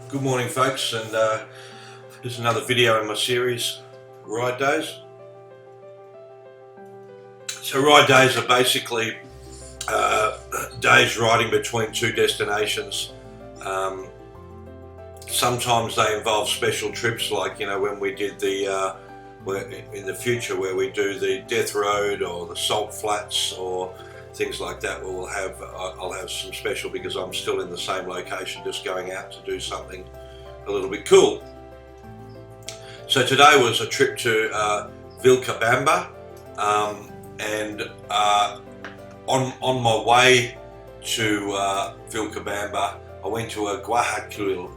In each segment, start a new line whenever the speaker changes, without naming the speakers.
Good morning, folks, and this is another video in my series, Ride Days. So ride days are basically days riding between two destinations. Sometimes they involve special trips, like when we did the in the future where we do the Death Road or the Salt Flats or things like that. I'll have some special because I'm still in the same location, just going out to do something a little bit cool. So today was a trip to Vilcabamba, and on my way to Vilcabamba, I went to a Guayaquil.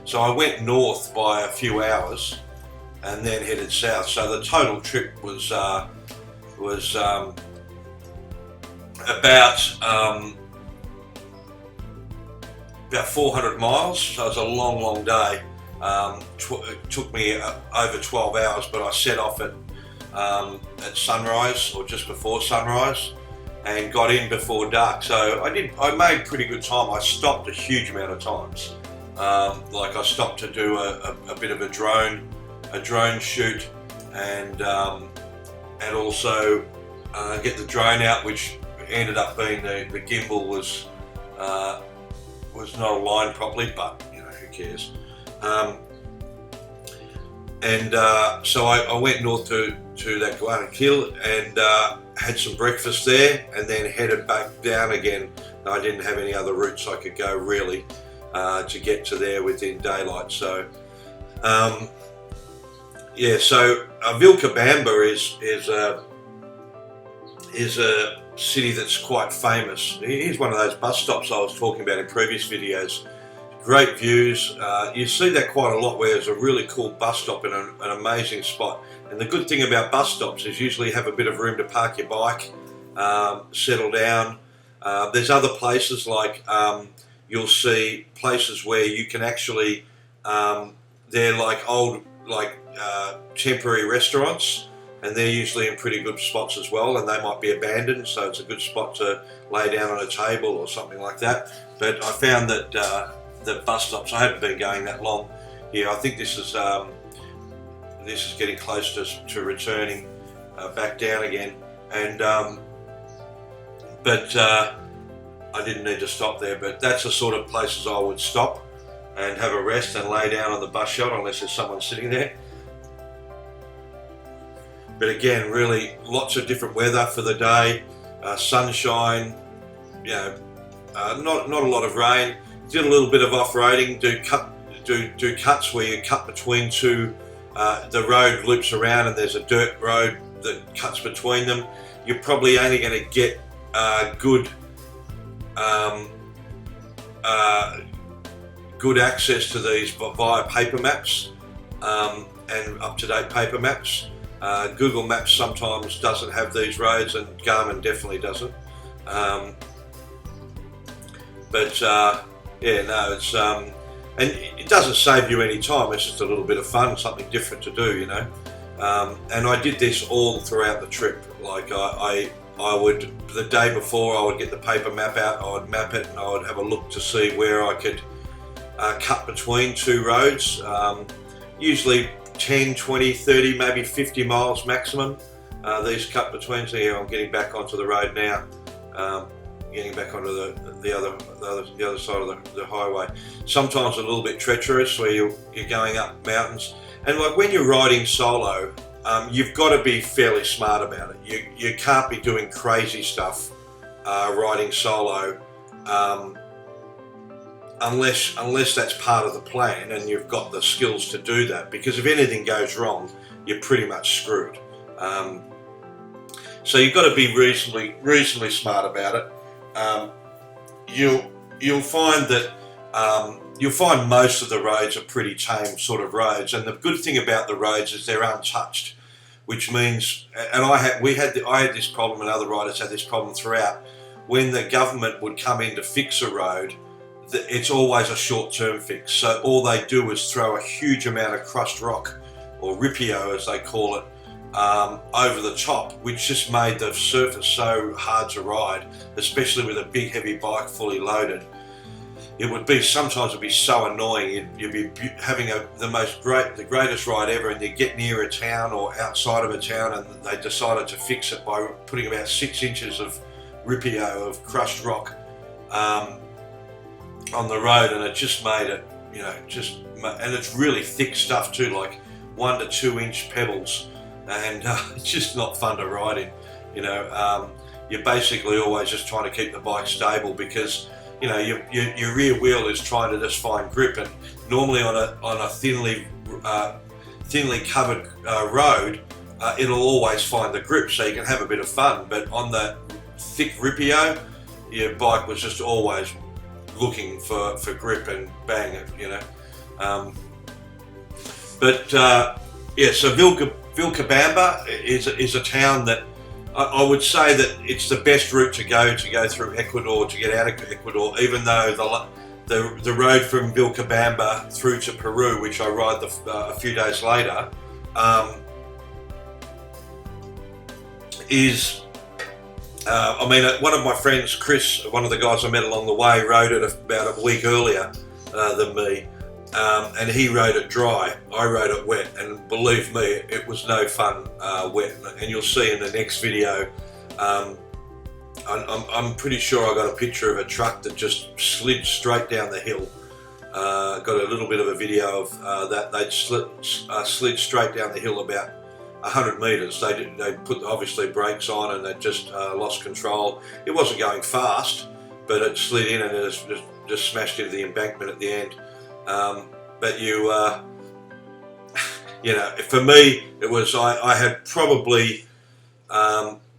So I went north by a few hours and then headed south. So the total trip was about 400 miles. So it was a long day. It took me over 12 hours, but I set off at sunrise or just before sunrise and got in before dark. So I made pretty good time. I stopped a huge amount of times. Like I stopped to do a bit of a drone shoot, and also get the drone out, which ended up being the gimbal was not aligned properly, but who cares. So I went north to that Guayaquil and had some breakfast there, and then headed back down again. I didn't have any other routes I could go really to get to there within daylight. So so Vilcabamba is a city that's quite famous. Here's one of those bus stops I was talking about in previous videos. Great views. You see that quite a lot where there's a really cool bus stop in an amazing spot. And the good thing about bus stops is usually you have a bit of room to park your bike, settle down. There's other places like you'll see places where you can actually, they're like old, temporary restaurants, and they're usually in pretty good spots as well, and they might be abandoned, so it's a good spot to lay down on a table or something like that. But I found that the bus stops, I haven't been going that long here. I think this is getting close to returning back down again, and but I didn't need to stop there. But that's the sort of places I would stop and have a rest and lay down on the bus shelter unless there's someone sitting there. But again, really lots of different weather for the day, sunshine, not a lot of rain. Did a little bit of off-roading, do cuts where you cut between two, the road loops around and there's a dirt road that cuts between them. You're probably only going to get good access to these via paper maps and up-to-date paper maps. Google Maps sometimes doesn't have these roads, and Garmin definitely doesn't. It's and it doesn't save you any time. It's just a little bit of fun, something different to do, And I did this all throughout the trip. Like I would, the day before, I would get the paper map out, I would map it, and I would have a look to see where I could cut between two roads. Usually 10, 20, 30, maybe 50 miles maximum. These cut between. So I'm getting back onto the road now. Getting back onto the other side of the highway. Sometimes a little bit treacherous where you're going up mountains. And like when you're riding solo, you've got to be fairly smart about it. You can't be doing crazy stuff riding solo unless that's part of the plan and you've got the skills to do that. Because if anything goes wrong, you're pretty much screwed. So you've got to be reasonably smart about it. You'll find that you'll find most of the roads are pretty tame sort of roads, and the good thing about the roads is they're untouched, which means, and I had this problem, and other riders had this problem throughout. When the government would come in to fix a road, it's always a short-term fix. So all they do is throw a huge amount of crushed rock, or ripio as they call it, over the top, which just made the surface so hard to ride, especially with a big heavy bike fully loaded. it would be, sometimes it'd be so annoying. You'd be having the greatest ride ever, and you get near a town or outside of a town, and they decided to fix it by putting about 6 inches of ripio, of crushed rock, on the road, and it just made it, and it's really thick stuff too, like 1 to 2 inch pebbles, and it's just not fun to ride in. You're basically always just trying to keep the bike stable, because your rear wheel is trying to just find grip, and normally on a thinly covered road, it'll always find the grip, so you can have a bit of fun. But on the thick ripio, your bike was just always looking for grip, and bang it, So Vilcabamba is a town that I would say that it's the best route to go through Ecuador, to get out of Ecuador, even though the road from Vilcabamba through to Peru, which I ride a few days later, is, one of my friends, Chris, one of the guys I met along the way, rode it about a week earlier than me, and he rode it dry. I rode it wet, and believe me, it was no fun wet. And you'll see in the next video, I'm pretty sure I got a picture of a truck that just slid straight down the hill. Got a little bit of a video of that. They'd slid straight down the hill about 100 metres. They put obviously brakes on, and they just lost control. It wasn't going fast, but it slid in, and it just smashed into the embankment at the end. But for me, it was, I had probably,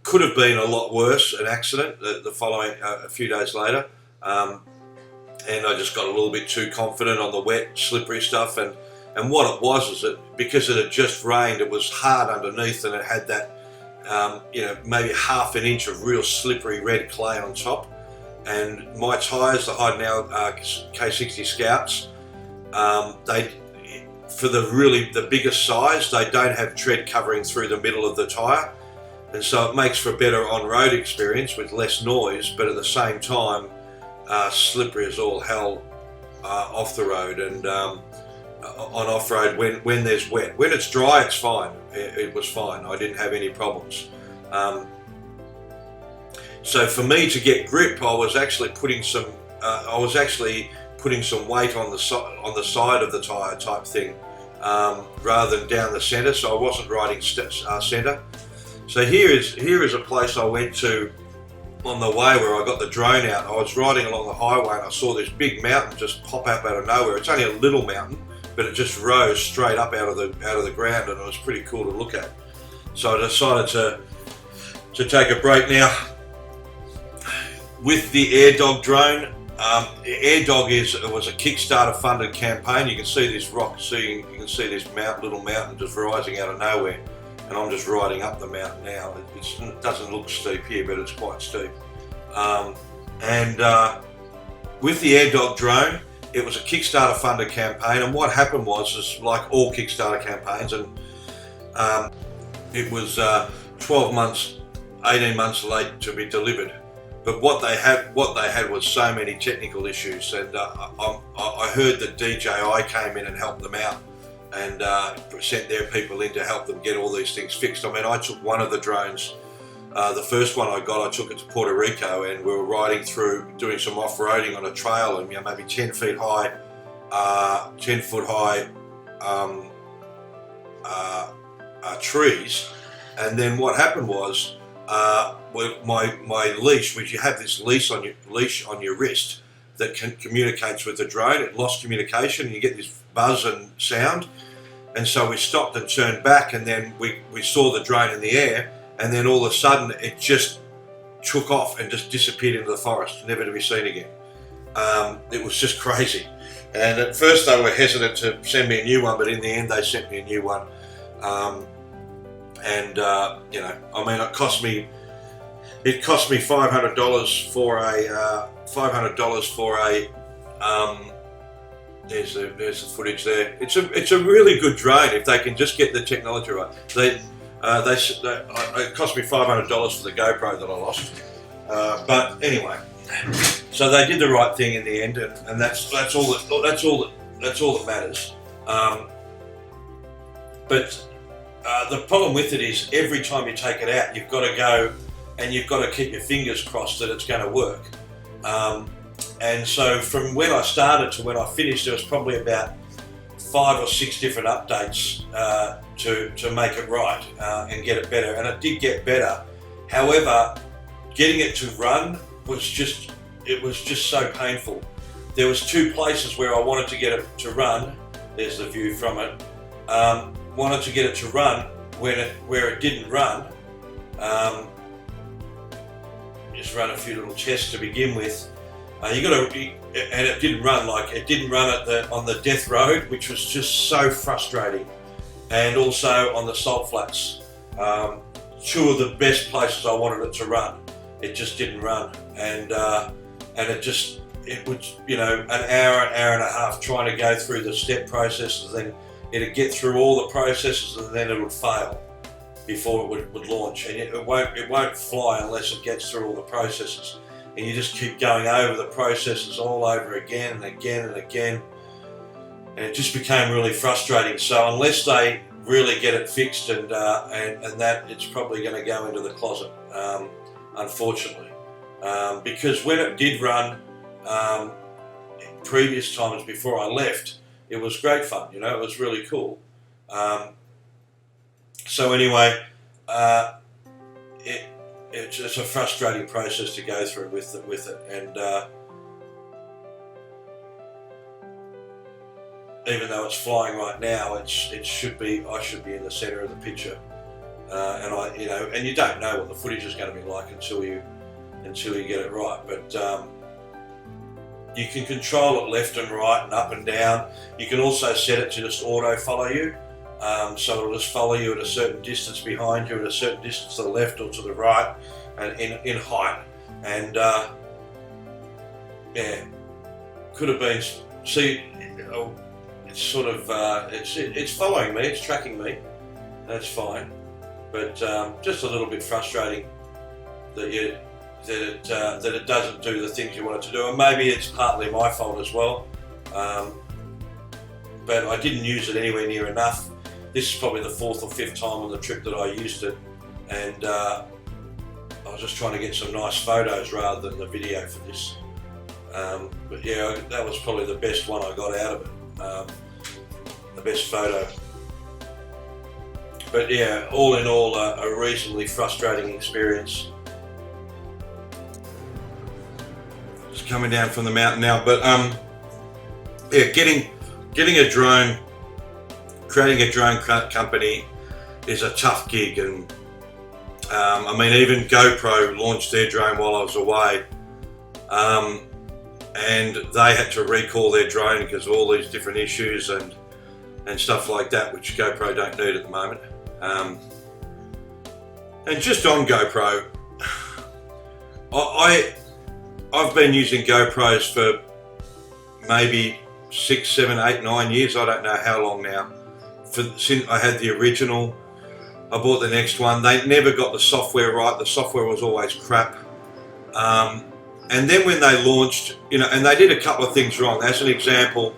could have been a lot worse, an accident the following, a few days later. And I just got a little bit too confident on the wet, slippery stuff. And what it was is that because it had just rained, it was hard underneath, and it had that, maybe ½ an inch of real slippery red clay on top. And my tyres, the Heidenau K60 Scouts, for the biggest size, they don't have tread covering through the middle of the tyre, and so it makes for a better on-road experience with less noise, but at the same time slippery as all hell off the road, and on off-road when there's wet. When it's dry, it's fine. It was fine. I didn't have any problems. So for me to get grip, I was actually putting some weight on the side of the tyre type thing, rather than down the centre, so I wasn't riding centre. So here is a place I went to on the way where I got the drone out. I was riding along the highway, and I saw this big mountain just pop up out of nowhere. It's only a little mountain, but it just rose straight up out of the ground, and it was pretty cool to look at. So I decided to take a break. Now, with the AirDog drone, AirDog was a Kickstarter funded campaign. You can see this you can see this little mountain just rising out of nowhere, and I'm just riding up the mountain now. It doesn't look steep here, but it's quite steep. With the AirDog drone, it was a Kickstarter funded campaign, and what happened was like all Kickstarter campaigns, and it was 12 months, 18 months late to be delivered. But what they had was so many technical issues, and I heard that DJI came in and helped them out, and sent their people in to help them get all these things fixed. I mean, I took one of the drones, the first one I took it to Puerto Rico, and we were riding through, doing some off-roading on a trail, and maybe 10 foot high trees. And then what happened was, my leash, which you have this leash on your wrist that communicates with the drone, it lost communication, and you get this buzz and sound. And so we stopped and turned back, and then we saw the drone in the air, and then all of a sudden it just took off and just disappeared into the forest, never to be seen again. It was just crazy. And at first they were hesitant to send me a new one, but in the end they sent me a new one. It cost me $500 for a there's the footage there. It's a really good drone if they can just get the technology right. It cost me $500 for the GoPro that I lost. But anyway, So they did the right thing in the end, and that's all that matters. But the problem with it is every time you take it out, you've got to go and you've got to keep your fingers crossed that it's going to work. And so from when I started to when I finished, there was probably about 5 or 6 different updates to make it right and get it better. And it did get better. However, getting it to run was just so painful. There was 2 places where I wanted to get it to run. There's the view from it. Wanted to get it to run where it didn't run. Just run a few little tests to begin with. And it didn't run on the death road, which was just so frustrating, and also on the salt flats. 2 of the best places I wanted it to run, it just didn't run, and it was an hour and a half trying to go through the step processes, then it'd get through all the processes, and then it would fail before it would launch, and it won't fly unless it gets through all the processes. And you just keep going over the processes all over again and again and again, and it just became really frustrating. So unless they really get it fixed and that, it's probably going to go into the closet, unfortunately, because when it did run previous times before I left, it was great fun. It was really cool. So anyway, it's a frustrating process to go through with it, and even though it's flying right now, I should be in the centre of the picture, and you don't know what the footage is going to be like until you get it right. But you can control it left and right and up and down. You can also set it to just auto follow you. So it'll just follow you at a certain distance behind you, at a certain distance to the left or to the right, and in height. And could have been. See, it's sort of it's following me, it's tracking me. That's fine, but just a little bit frustrating that it doesn't do the things you want it to do, and maybe it's partly my fault as well. But I didn't use it anywhere near enough. This is probably the 4th or 5th time on the trip that I used it, and I was just trying to get some nice photos rather than the video for this. But yeah, that was probably the best one I got out of it, the best photo. But yeah, all in all, a reasonably frustrating experience. Just coming down from the mountain now, but yeah, getting a drone. Creating a drone company is a tough gig, and I mean, even GoPro launched their drone while I was away, and they had to recall their drone because of all these different issues and stuff like that, which GoPro don't need at the moment. And just on GoPro, I've been using GoPros for maybe 6, 7, 8, 9 years. I don't know how long now. Since I had the original, I bought the next one. They never got the software right. The software was always crap. And then when they launched, and they did a couple of things wrong. As an example,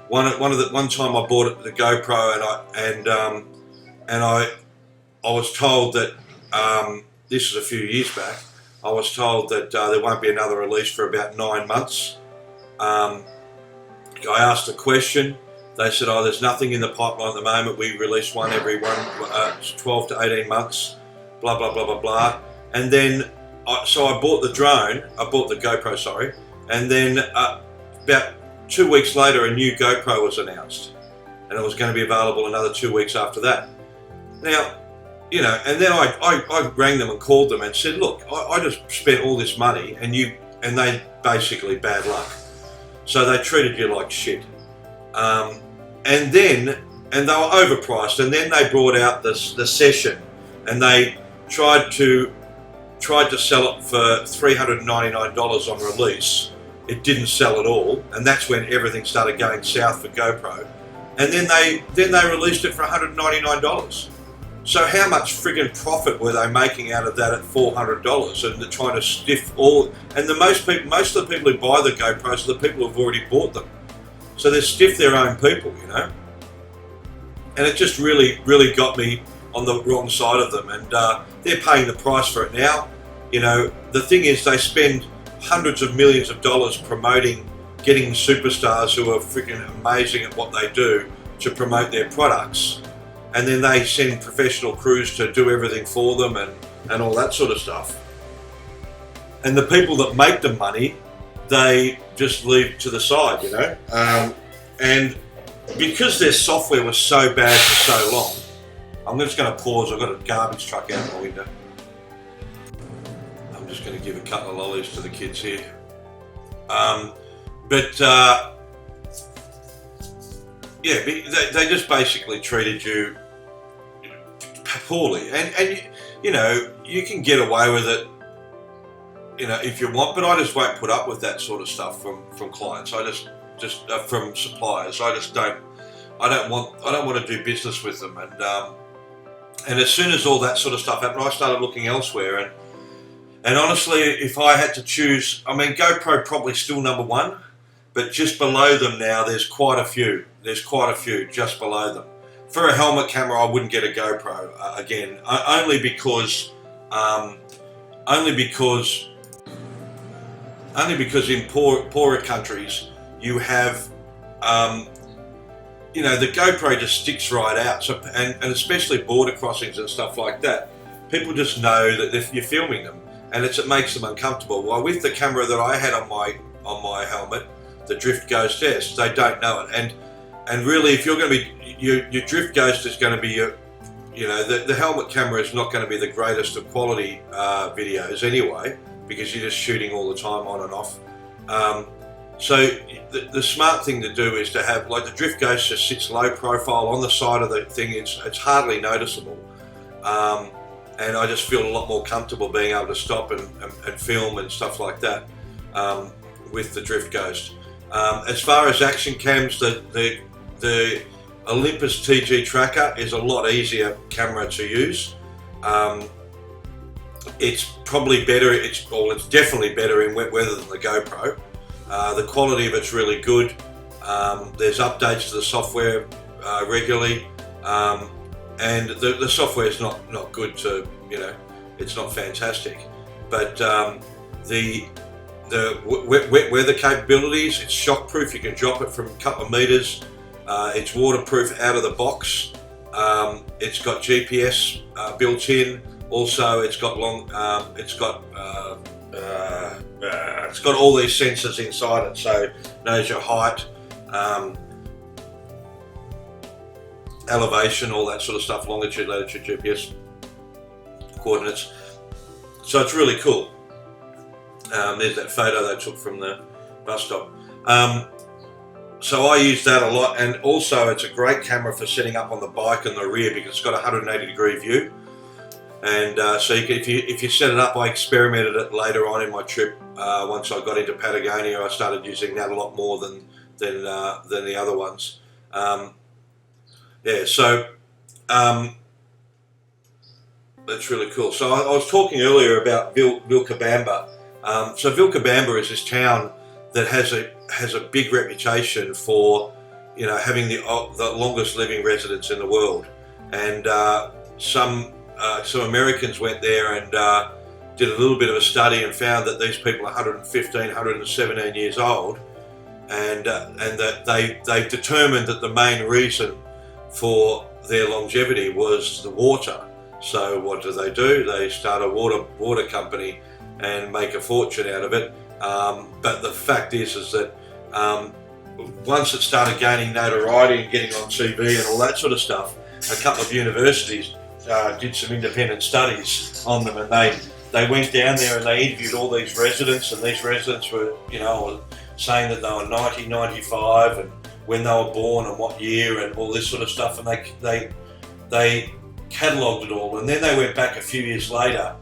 one time I bought the GoPro, and I was told that this is a few years back. I was told that there won't be another release for about 9 months. I asked a question. They said, "Oh, there's nothing in the pipeline at the moment. We release one every 12 to 18 months, blah, blah, blah, blah, blah." And then, so I bought the drone, I bought the GoPro, sorry, and then about 2 weeks later, a new GoPro was announced, and it was going to be available another 2 weeks after that. Now, and then I rang them and called them and said, "Look, I just spent all this money, and they basically bad luck." So they treated you like shit. And they were overpriced, and then they brought out the Session, and they tried to sell it for $399 on release. It didn't sell at all, and that's when everything started going south for GoPro. And then they released it for $199. So how much friggin' profit were they making out of that at $400? And they're trying to stiff all. And most of the people who buy the GoPros are the people who've already bought them. So they stiff their own people, you know. And it just really got me on the wrong side of them. And they're paying the price for it now. You know, the thing is, they spend hundreds of millions of dollars promoting, getting superstars who are freaking amazing at what they do to promote their products. And then they send professional crews to do everything for them and all that sort of stuff. And the people that make the money, they just leave to the side, you know. And because their software was so bad for so long, I'm just going to pause. I've got a garbage truck out my window. I'm just going to give a couple of lollies to the kids here. Yeah, they just basically treated you poorly, and you know, you can get away with it, you know, if you want, but I just won't put up with that sort of stuff from clients. I just from suppliers. I don't want to do business with them, and as soon as all that sort of stuff happened, I started looking elsewhere, and honestly, if I had to choose, I mean, GoPro probably still number one. But just below them now, there's quite a few. There's quite a few just below them. For a helmet camera, I wouldn't get a GoPro again, only because in poorer countries you have, you know, the GoPro just sticks right out. So and especially border crossings and stuff like that, people just know that if you're filming them, and it makes them uncomfortable. While with the camera that I had on my helmet, the drift ghost S, they don't know it, and really, if you're going to be your drift ghost is going to be your, you know, the helmet camera is not going to be the greatest of quality videos anyway, because you're just shooting all the time on and off. So the smart thing to do is to have, like, the drift ghost just sits low profile on the side of the thing. It's hardly noticeable, and I just feel a lot more comfortable being able to stop and film and stuff like that with the drift ghost. As far as action cams, the Olympus TG Tracker is a lot easier camera to use. It's probably better. It's definitely better in wet weather than the GoPro. The quality of it's really good. There's updates to the software regularly, and the software is not good to, you know, it's not fantastic, but the wet weather capabilities, it's shockproof. You can drop it from a couple of meters. It's waterproof out of the box. It's got GPS built in. Also, it's got it's got all these sensors inside it, so it knows your height, elevation, all that sort of stuff, longitude, latitude, GPS coordinates. So it's really cool. There's that photo they took from the bus stop. So I use that a lot, and also it's a great camera for setting up on the bike in the rear because it's got a 180-degree view. And so if you set it up, I experimented it later on in my trip. Once I got into Patagonia, I started using that a lot more than the other ones. Yeah, so that's really cool. So I was talking earlier about Vilcabamba. So Vilcabamba is this town that has a big reputation for, you know, having the longest living residents in the world, and some Americans went there and did a little bit of a study and found that these people are 115, 117 years old, and that they determined that the main reason for their longevity was the water. So what do? They start a water company and make a fortune out of it. But the fact is that once it started gaining notoriety and getting on TV and all that sort of stuff, a couple of universities did some independent studies on them, and they went down there and they interviewed all these residents, and these residents were, you know, saying that they were 90, 95, and when they were born and what year and all this sort of stuff, and they catalogued it all, and then they went back a few years later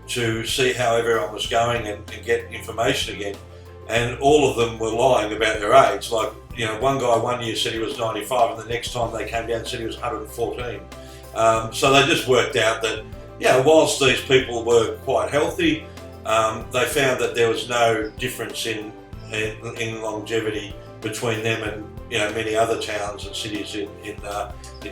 to see how everyone was going and get information again, and all of them were lying about their age. Like, you know, one guy one year said he was 95, and the next time they came down and said he was 114. So they just worked out that, whilst these people were quite healthy, they found that there was no difference in longevity between them and many other towns and cities in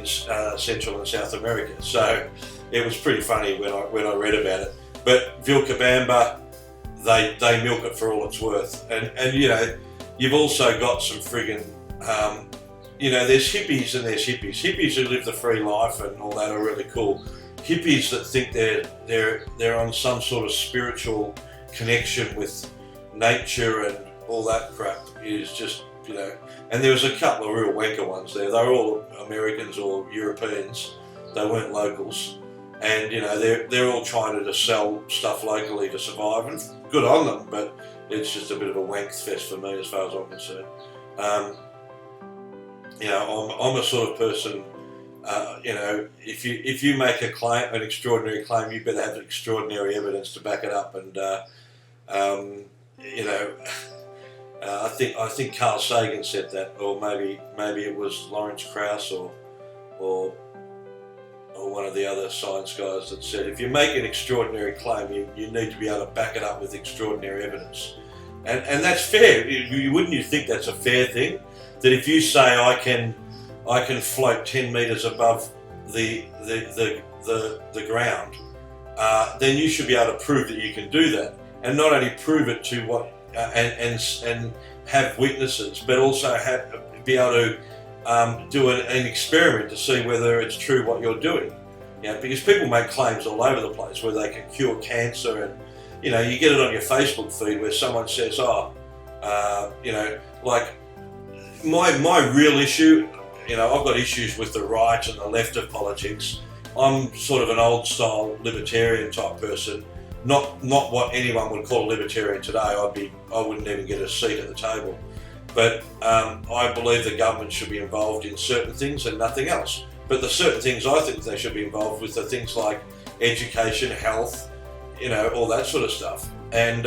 Central and South America. So it was pretty funny when I read about it. But Vilcabamba, they milk it for all it's worth, and you've also got some friggin' there's hippies and there's hippies. Hippies who live the free life and all that are really cool. Hippies that think they're on some sort of spiritual connection with nature and all that crap is just and there was a couple of real wanker ones there. They were all Americans or Europeans. They weren't locals, and they're all trying to just sell stuff locally to survive, and good on them. But it's just a bit of a wank fest for me as far as I'm concerned. I'm a sort of person. If you make a claim, an extraordinary claim, you better have extraordinary evidence to back it up. And I think Carl Sagan said that, or maybe it was Lawrence Krauss or one of the other science guys that said, if you make an extraordinary claim, you need to be able to back it up with extraordinary evidence. And that's fair. Wouldn't you think that's a fair thing? That if you say I can float 10 meters above the ground, then you should be able to prove that you can do that, and not only prove it to what and have witnesses, but also be able to do an experiment to see whether it's true what you're doing. Because people make claims all over the place where they can cure cancer, and you get it on your Facebook feed where someone says, like my real issue, I've got issues with the right and the left of politics. I'm sort of an old style libertarian type person, not what anyone would call a libertarian today. I wouldn't even get a seat at the table. But I believe the government should be involved in certain things and nothing else. But the certain things I think they should be involved with are things like education, health, all that sort of stuff. And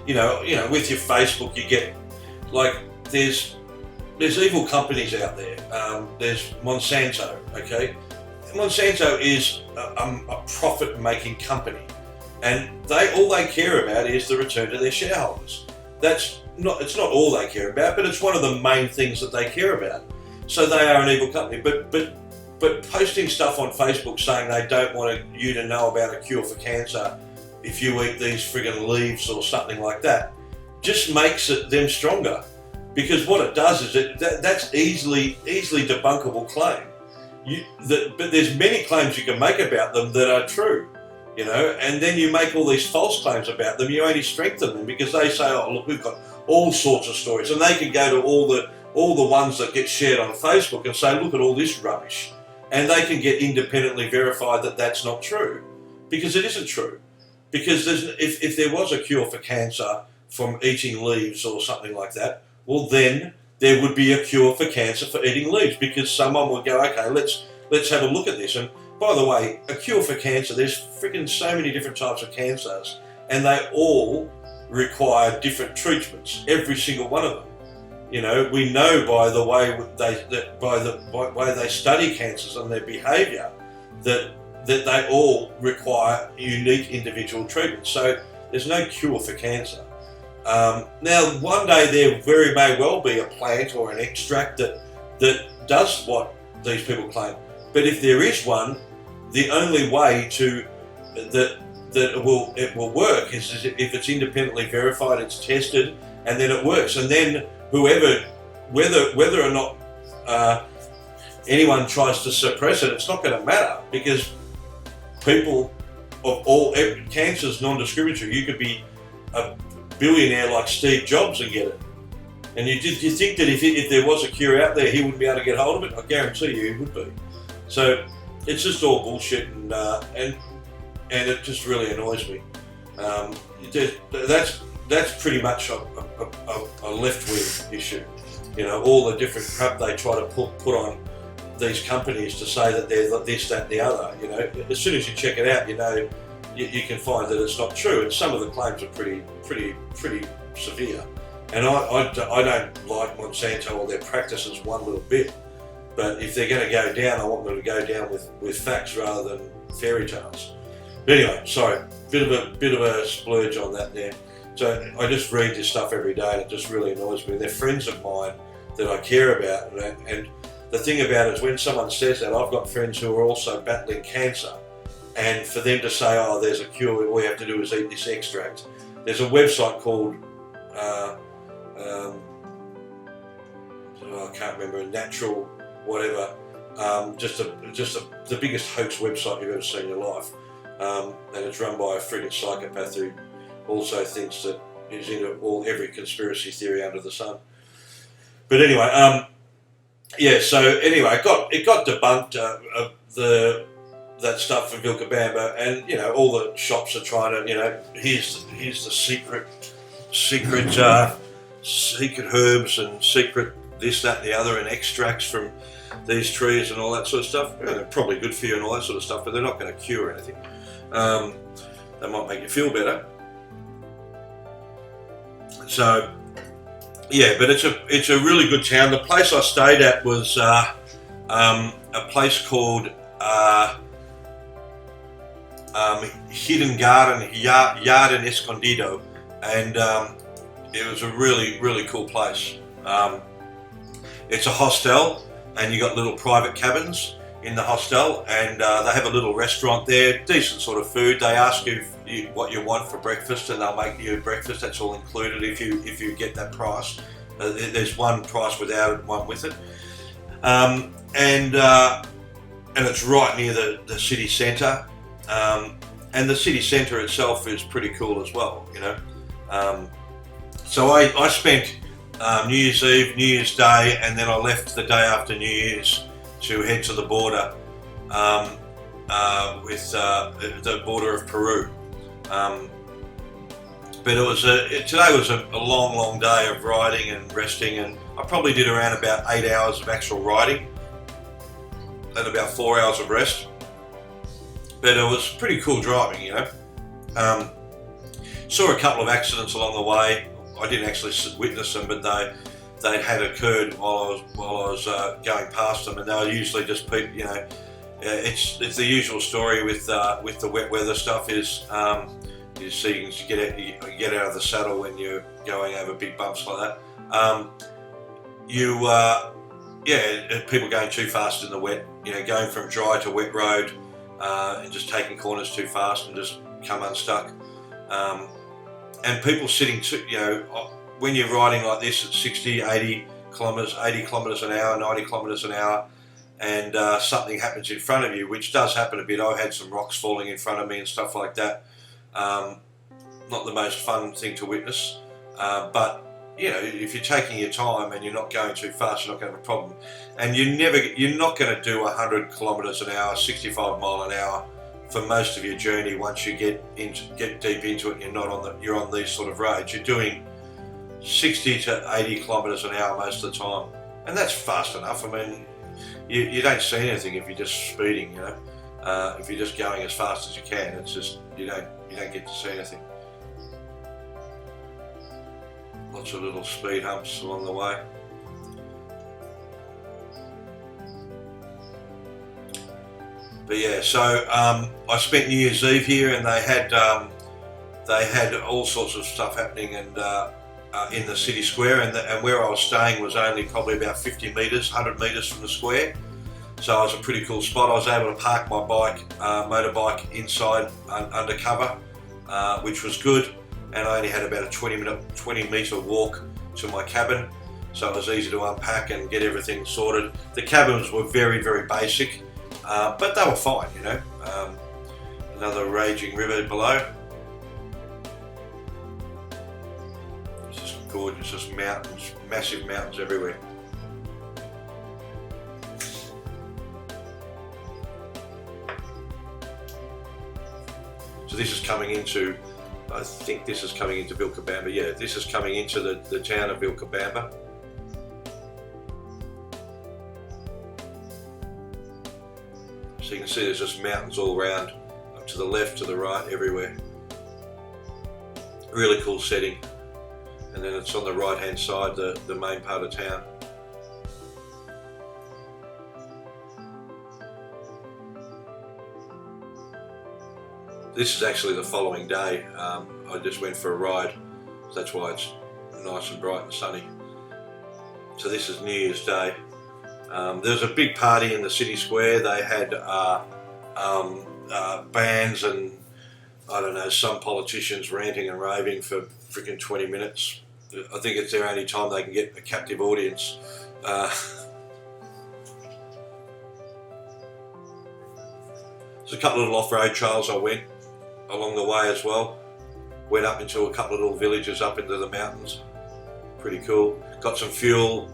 with your Facebook, you get there's evil companies out there. There's Monsanto, okay? Monsanto is a profit-making company, and all they care about is the return to their shareholders. It's not all they care about, but it's one of the main things that they care about. So they are an evil company. But posting stuff on Facebook saying they don't want you to know about a cure for cancer if you eat these friggin' leaves or something like that just makes them stronger. Because what it does is that's easily debunkable claim. But there's many claims you can make about them that are true, and then you make all these false claims about them. You only strengthen them because they say, "Oh, look, we've got all sorts of stories," and they can go to all the ones that get shared on Facebook and say, "Look at all this rubbish," and they can get independently verified that that's not true, because it isn't true. Because if there was a cure for cancer from eating leaves or something like that, well then there would be a cure for cancer for eating leaves, because someone would go, okay, let's have a look at this. And by the way, a cure for cancer, there's freaking so many different types of cancers, and they all require different treatments, every single one of them. We know by the way they study cancers and their behaviour that they all require unique individual treatments. So there's no cure for cancer. Now, one day there very may well be a plant or an extract that does what these people claim. But if there is one, the only way that it will work is if it's independently verified, it's tested, and then it works. And then whether or not anyone tries to suppress it, it's not going to matter, because people of all cancer's non-discriminatory. You could be a billionaire like Steve Jobs and get it. And you think that if there was a cure out there, he wouldn't be able to get hold of it? I guarantee you he would be. So it's just all bullshit, and it just really annoys me. That's pretty much a left-wing issue. All the different crap they try to put on these companies to say that they're this, that, and the other. As soon as you check it out, you can find that it's not true, and some of the claims are pretty severe. And I don't like Monsanto or their practices one little bit. But if they're going to go down, I want them to go down with facts rather than fairy tales. But anyway, sorry, bit of a splurge on that there. So I just read this stuff every day, and it just really annoys me. They're friends of mine that I care about, and the thing about it is when someone says that, I've got friends who are also battling cancer, and for them to say, oh, there's a cure, all you have to do is eat this extract. There's a website called, I can't remember, natural whatever, the biggest hoax website you've ever seen in your life. And it's run by a friggin' psychopath who also thinks that he's into every conspiracy theory under the sun. But anyway, yeah. So anyway, it got debunked. That stuff from Vilcabamba, and you know all the shops are trying to, here's the secret herbs and secret this, that, and the other, and extracts from these trees and all that sort of stuff. They're probably good for you and all that sort of stuff, but they're not going to cure anything. They might make you feel better. So yeah, but it's a really good town. The place I stayed at was a place called Hidden Garden, Jardín Escondido, and it was a really cool place. It's a hostel, and you got little private cabins in the hostel, and they have a little restaurant there, decent sort of food. They ask you what you want for breakfast, and they'll make you breakfast. That's all included if you get that price. There's one price without it, one with it, and it's right near the city centre, and the city centre itself is pretty cool as well, So I spent New Year's Eve, New Year's Day, and then I left the day after New Year's to head to the border with the border of Peru. But today was a long day of riding and resting, and I probably did around about 8 hours of actual riding and about 4 hours of rest. But it was pretty cool driving, Saw a couple of accidents along the way. I didn't actually witness them, but they had occurred while I was going past them, and they were usually just people. It's the usual story with the wet weather stuff. Is you see you get out of the saddle when you're going over big bumps like that. People going too fast in the wet. Going from dry to wet road, and just taking corners too fast and just come unstuck. And people sitting when you're riding like this at 60, 80 kilometres an hour, 90 kilometres an hour, and something happens in front of you, which does happen a bit. I had some rocks falling in front of me and stuff like that. Not the most fun thing to witness, but if you're taking your time and you're not going too fast, you're not going to have a problem. And you're not going to do 100 kilometres an hour, 65 mile an hour for most of your journey. Once you get deep into it, you're on these sort of roads. You're doing 60 to 80 kilometres an hour most of the time, and that's fast enough. I mean, you don't see anything if you're just speeding. If you're just going as fast as you can, it's just you don't get to see anything. Lots of little speed humps along the way. But yeah, so I spent New Year's Eve here, and they had all sorts of stuff happening, and in the city square, and where I was staying was only probably about 50 metres, 100 metres from the square. So it was a pretty cool spot. I was able to park my motorbike inside undercover, which was good, and I only had about a 20 metre walk to my cabin, so it was easy to unpack and get everything sorted. The cabins were very, very basic, but they were fine, Another raging river below. It's just gorgeous, just mountains, massive mountains everywhere. So this is coming into, I think this is coming into Vilcabamba. Yeah, this is coming into the town of Vilcabamba. So you can see there's just mountains all around, up to the left, to the right, everywhere. Really cool setting. And then it's on the right hand side, the main part of town. This is actually the following day. I just went for a ride, so that's why it's nice and bright and sunny. So this is New Year's Day. There was a big party in the city square. They had bands and, I don't know, some politicians ranting and raving for freaking 20 minutes. I think it's their only time they can get a captive audience. There's a couple of little off-road trails I went along the way as well. Went up into a couple of little villages up into the mountains. Pretty cool. Got some fuel.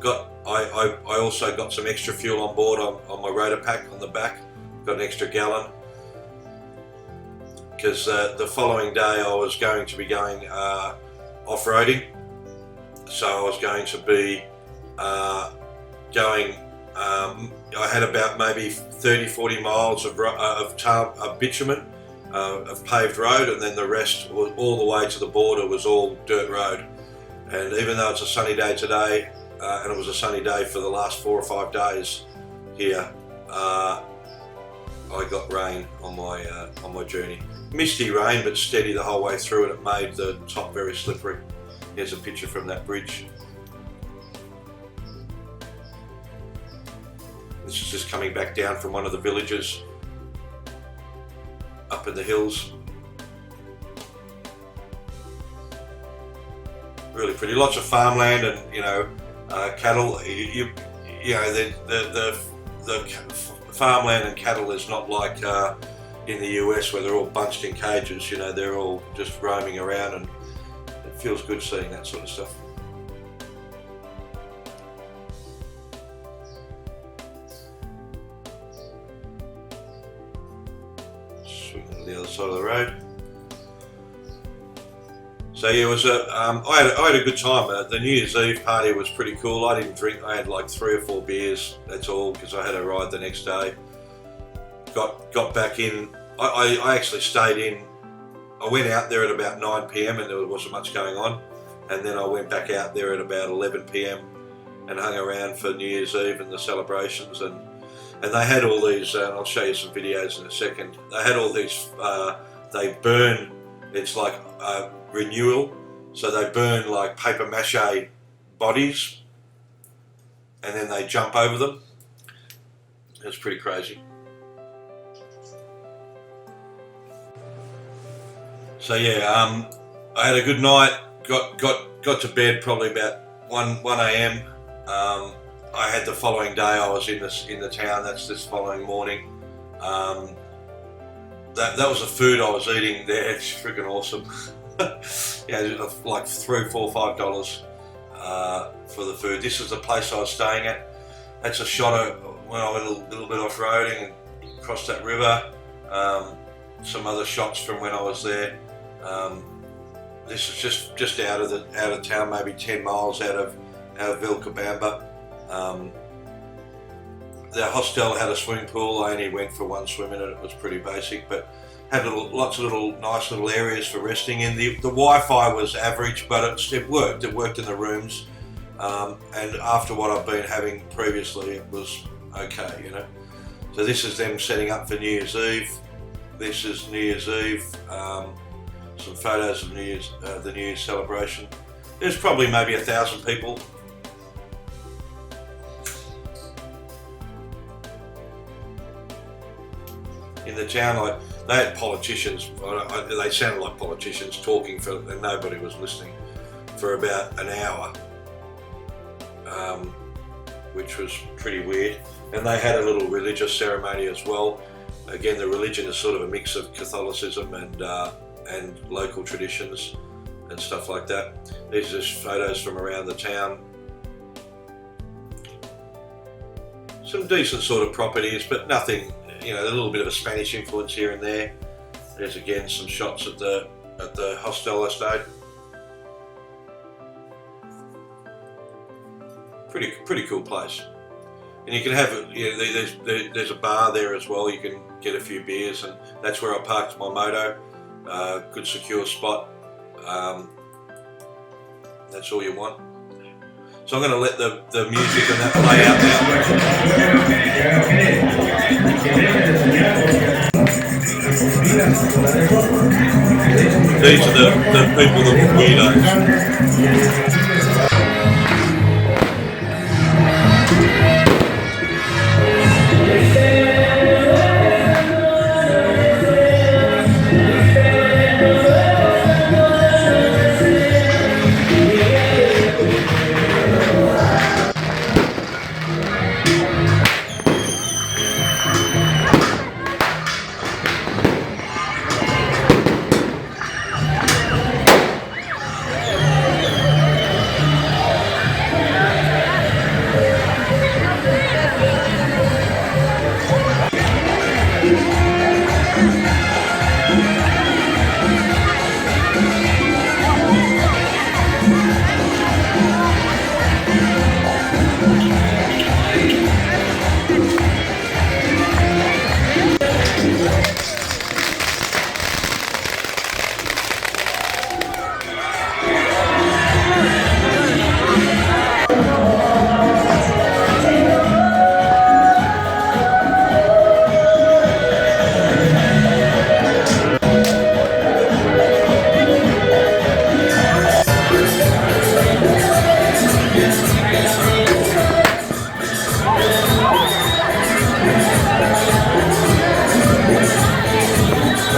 I also got some extra fuel on board on my rotor pack on the back. Got an extra gallon. Because the following day I was going to be going off-roading. So I was going to be going, I had about maybe 30-40 miles of bitumen, of paved road, and then the rest was all the way to the border was all dirt road. And even though it's a sunny day today, and it was a sunny day for the last 4 or 5 days here, I got rain on my journey. Misty rain, but steady the whole way through, and it made the top very slippery. Here's a picture from that bridge. This is just coming back down from one of the villages up in the hills. Really pretty. Lots of farmland and cattle. You know the farmland and cattle is not like in the US where they're all bunched in cages. You know, they're all just roaming around, and it feels good seeing that sort of stuff. Swinging to the other side of the road. So yeah, it was I had a good time. The New Year's Eve party was pretty cool. I didn't drink. I had like 3 or 4 beers. That's all, because I had a ride the next day. Got back in. I actually stayed in. I went out there at about 9 p.m. and there wasn't much going on. And then I went back out there at about 11 p.m. and hung around for New Year's Eve and the celebrations. And they had all these, and I'll show you some videos in a second. They had all these, they burn, it's like renewal. So they burn like paper mache bodies and then they jump over them. It's pretty crazy. So yeah, I had a good night. Got to bed probably about 1 a.m. I had the following day. I was in the town. That's this following morning. That was the food I was eating there. It's freaking awesome. Yeah, like $3, $4, $5 for the food. This is the place I was staying at. That's a shot of when I went a little bit off roading and crossed that river. Some other shots from when I was there. This is just out of town, maybe 10 miles out of Vilcabamba. The hostel had a swimming pool. I only went for one swim in it. It was pretty basic, but had lots of nice little areas for resting in. The Wi-Fi was average, but it worked. It worked in the rooms. And after what I've been having previously, it was okay, you know. So this is them setting up for New Year's Eve. This is New Year's Eve. Some photos of the New Year's celebration. There's probably maybe 1,000 people. In the town, like they had politicians. They sounded like politicians talking and nobody was listening for about an hour, which was pretty weird. And they had a little religious ceremony as well. Again, the religion is sort of a mix of Catholicism and local traditions and stuff like that. These are just photos from around the town. Some decent sort of properties, but nothing, you know, a little bit of a Spanish influence here and there. There's again some shots at the hostel I stayed. Pretty cool place. And you can have, you know, there's a bar there as well. You can get a few beers, and that's where I parked my moto. Good secure spot. That's all you want. So I'm going to let the music and that play out now. These are the people that were weirdos.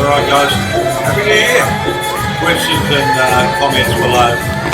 Alright guys, happy New Year! Questions and comments below.